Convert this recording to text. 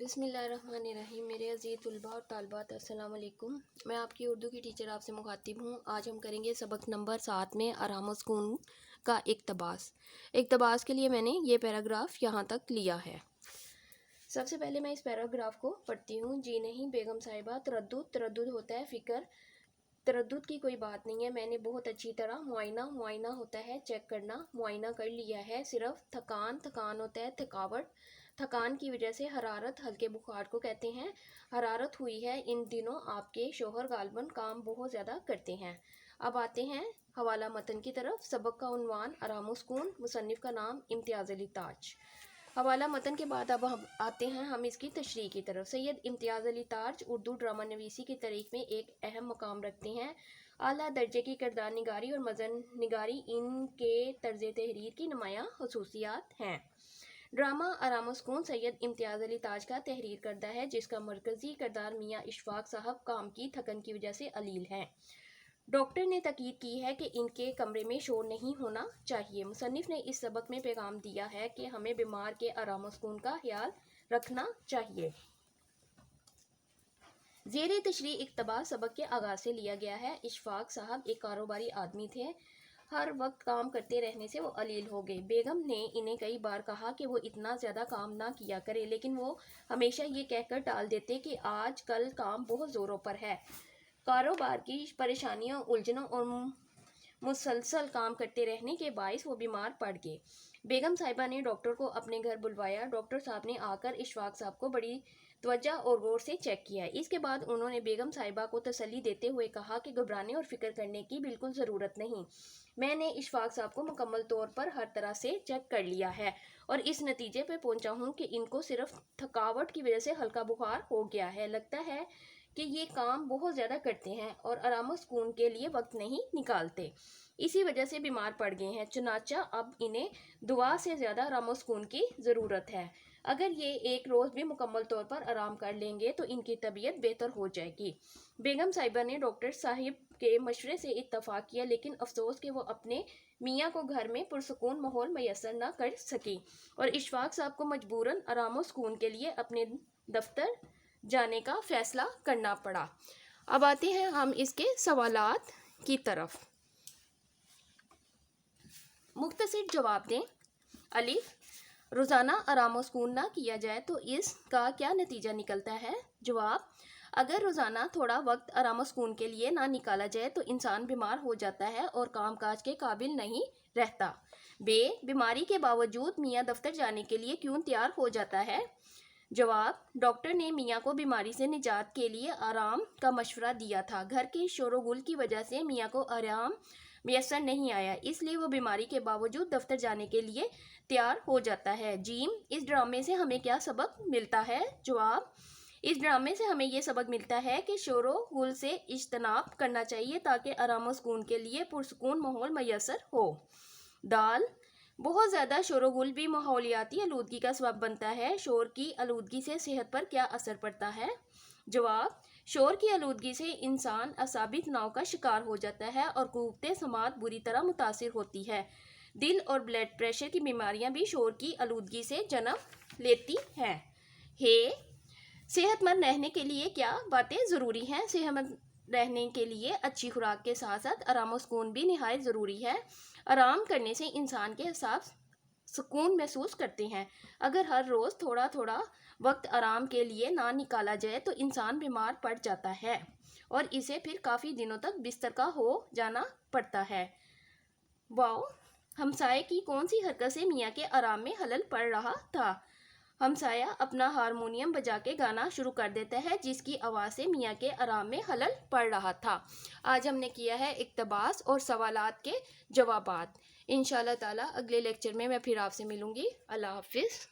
بسم اللہ الرحمن الرحیم۔ میرے عزیز طلباء اور طالبات، السلام علیکم۔ میں آپ کی اردو کی ٹیچر آپ سے مخاطب ہوں۔ آج ہم کریں گے سبق نمبر 7 میں آرام و سکون کا اقتباس۔ اقتباس کے لیے میں نے یہ پیراگراف یہاں تک لیا ہے۔ سب سے پہلے میں اس پیراگراف کو پڑھتی ہوں۔ جی نہیں بیگم صاحبہ، تردد ہوتا ہے فکر، تردد کی کوئی بات نہیں ہے۔ میں نے بہت اچھی طرح معائنہ ہوتا ہے چیک کرنا، معائنہ کر لیا ہے۔ صرف تھکان ہوتا ہے تھکاوٹ، تھکان کی وجہ سے حرارت، ہلکے بخار کو کہتے ہیں۔ حرارت ہوئی ہے ان دنوں، آپ کے شوہر غالباً کام بہت زیادہ کرتے ہیں۔ اب آتے ہیں حوالہ متن کی طرف۔ سبق کا عنوان آرام و سکون، مصنف کا نام امتیاز علی تاج۔ حوالہ متن کے بعد اب ہم آتے ہیں اس کی تشریح کی طرف۔ سید امتیاز علی تاج اردو ڈرامہ نویسی کی تاریخ میں ایک اہم مقام رکھتے ہیں۔ اعلیٰ درجے کی کردار نگاری اور مضمون نگاری ان کے طرز تحریر کی نمایاں خصوصیات ہیں۔ ڈرامہ آرام و سکون سید امتیاز علی تاج کا تحریر کردہ ہے، جس کا مرکزی کردار میاں اشفاق صاحب کام کی تھکن کی وجہ سے علیل ہیں۔ ڈاکٹر نے تاکید کی ہے کہ ان کے کمرے میں شور نہیں ہونا چاہیے۔ مصنف نے اس سبق میں پیغام دیا ہے کہ ہمیں بیمار کے آرام و سکون کا خیال رکھنا چاہیے۔ زیر تشریح اقتباس سبق کے آغاز سے لیا گیا ہے۔ اشفاق صاحب ایک کاروباری آدمی تھے، ہر وقت کام کرتے رہنے سے وہ علیل ہو گئے۔ بیگم نے انہیں کئی بار کہا کہ وہ اتنا زیادہ کام نہ کیا کرے، لیکن وہ ہمیشہ یہ کہہ کر ٹال دیتے کہ آج کل کام بہت زوروں پر ہے۔ کاروبار کی پریشانیوں، الجھنوں اور مسلسل کام کرتے رہنے کے باعث وہ بیمار پڑ گئے۔ بیگم صاحبہ نے ڈاکٹر کو اپنے گھر بلوایا۔ ڈاکٹر صاحب نے آ کر اشفاق صاحب کو بڑی توجہ اور غور سے چیک کیا۔ اس کے بعد انہوں نے بیگم صاحبہ کو تسلی دیتے ہوئے کہا کہ گھبرانے اور فکر کرنے کی بالکل ضرورت نہیں۔ میں نے اشفاق صاحب کو مکمل طور پر ہر طرح سے چیک کر لیا ہے اور اس نتیجے پہ پہنچا ہوں کہ ان کو صرف تھکاوٹ کی وجہ سے ہلکا بخار ہو گیا ہے۔ لگتا ہے کہ یہ کام بہت زیادہ کرتے ہیں اور آرام و سکون کے لیے وقت نہیں نکالتے، اسی وجہ سے بیمار پڑ گئے ہیں۔ چنانچہ اب انہیں دعا سے زیادہ آرام و سکون کی ضرورت ہے۔ اگر یہ ایک روز بھی مکمل طور پر آرام کر لیں گے تو ان کی طبیعت بہتر ہو جائے گی۔ بیگم صاحبہ نے ڈاکٹر صاحب کے مشورے سے اتفاق کیا، لیکن افسوس کہ وہ اپنے میاں کو گھر میں پرسکون ماحول میسر نہ کر سکی اور اشفاق صاحب کو مجبوراً آرام و سکون کے لیے اپنے دفتر جانے کا فیصلہ کرنا پڑا۔ اب آتے ہیں ہم اس کے سوالات کی طرف۔ مختصر جواب دیں۔ الف، روزانہ آرام و سکون نہ کیا جائے تو اس کا کیا نتیجہ نکلتا ہے؟ جواب، اگر روزانہ تھوڑا وقت آرام و سکون کے لیے نہ نکالا جائے تو انسان بیمار ہو جاتا ہے اور کام کاج کے قابل نہیں رہتا۔ ب، بیماری کے باوجود میاں دفتر جانے کے لیے کیوں تیار ہو جاتا ہے؟ جواب، ڈاکٹر نے میاں کو بیماری سے نجات کے لیے آرام کا مشورہ دیا تھا۔ گھر کے شور و غل کی وجہ سے میاں کو آرام میسر نہیں آیا، اس لیے وہ بیماری کے باوجود دفتر جانے کے لیے تیار ہو جاتا ہے۔ جیم، اس ڈرامے سے ہمیں کیا سبق ملتا ہے؟ جواب، اس ڈرامے سے ہمیں یہ سبق ملتا ہے کہ شور و غل سے اجتناب کرنا چاہیے تاکہ آرام و سکون کے لیے پرسکون ماحول میسر ہو۔ دال، بہت زیادہ شور و غل بھی ماحولیاتی آلودگی کا سبب بنتا ہے۔ شور کی آلودگی سے صحت پر کیا اثر پڑتا ہے؟ جواب، شور کی آلودگی سے انسان اعصابی تناؤ کا شکار ہو جاتا ہے اور قوت سماعت بری طرح متاثر ہوتی ہے۔ دل اور بلڈ پریشر کی بیماریاں بھی شور کی آلودگی سے جنم لیتی ہیں۔ صحت مند رہنے کے لیے کیا باتیں ضروری ہیں؟ صحت مند رہنے کے لیے اچھی خوراک کے ساتھ ساتھ آرام و سکون بھی نہایت ضروری ہے۔ آرام کرنے سے انسان کے اعصاب سکون محسوس کرتے ہیں۔ اگر ہر روز تھوڑا تھوڑا وقت آرام کے لیے نہ نکالا جائے تو انسان بیمار پڑ جاتا ہے اور اسے پھر کافی دنوں تک بستر کا ہو جانا پڑتا ہے۔ واؤ، ہمسائے کی کون سی حرکت سے میاں کے آرام میں خلل پڑ رہا تھا؟ ہمسایہ اپنا ہارمونیم بجا کے گانا شروع کر دیتا ہے، جس کی آواز سے میاں کے آرام میں خلل پڑ رہا تھا۔ آج ہم نے کیا ہے اقتباس اور سوالات کے جوابات۔ انشاءاللہ تعالیٰ اگلے لیکچر میں پھر آپ سے ملوں گی۔ اللہ حافظ۔